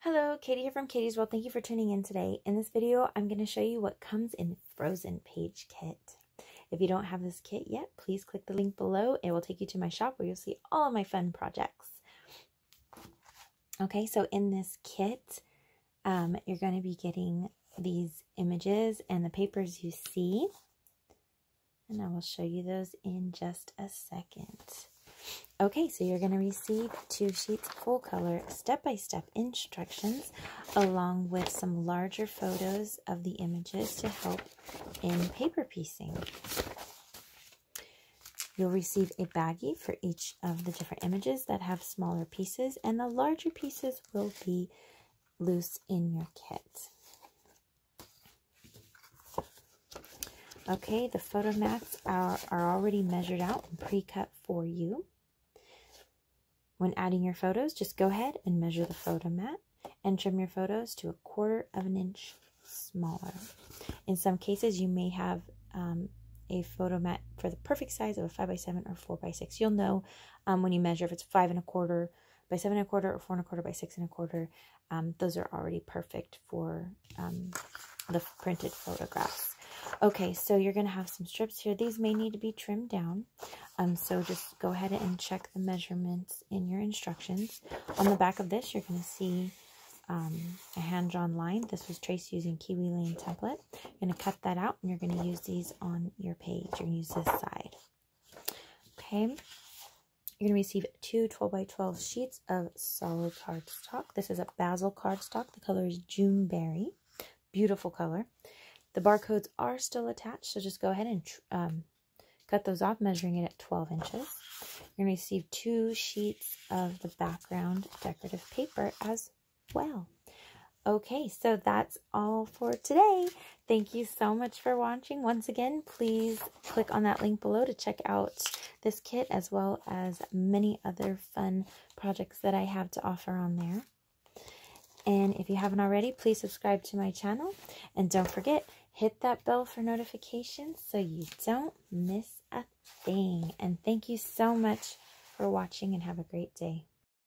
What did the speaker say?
Hello, Katie here from Katie's World. Thank you for tuning in today. In this video, I'm going to show you what comes in Frozen Page Kit. If you don't have this kit yet, please click the link below. It will take you to my shop where you'll see all of my fun projects. Okay, so in this kit, you're going to be getting these images and the papers you see. And I will show you those in just a second. Okay, so you're going to receive 2 sheets full color step-by-step instructions along with some larger photos of the images to help in paper piecing. You'll receive a baggie for each of the different images that have smaller pieces, and the larger pieces will be loose in your kit. Okay, the photo mats are already measured out and pre-cut for you. When adding your photos, just go ahead and measure the photo mat and trim your photos to 1/4 of an inch smaller. In some cases, you may have a photo mat for the perfect size of a 5x7 or 4x6. You'll know when you measure if it's 5 1/4 by 7 1/4 or 4 1/4 by 6 1/4. Those are already perfect for the printed photographs. Okay, so you're going to have some strips here. These may need to be trimmed down. So just go ahead and check the measurements in your instructions. On the back of this, you're going to see a hand-drawn line. This was traced using Kiwi Lane template. You're going to cut that out, and you're going to use these on your page. You're going to use this side. Okay. You're going to receive 2 12x12 sheets of solid cardstock. This is a Basil cardstock. The color is Juneberry. Beautiful color. The barcodes are still attached, so just go ahead and cut those off, measuring it at 12 inches. You're going to receive 2 sheets of the background decorative paper as well. Okay, so that's all for today. Thank you so much for watching. Once again, please click on that link below to check out this kit as well as many other fun projects that I have to offer on there. And if you haven't already, please subscribe to my channel. And don't forget, hit that bell for notifications so you don't miss a thing. And thank you so much for watching and have a great day.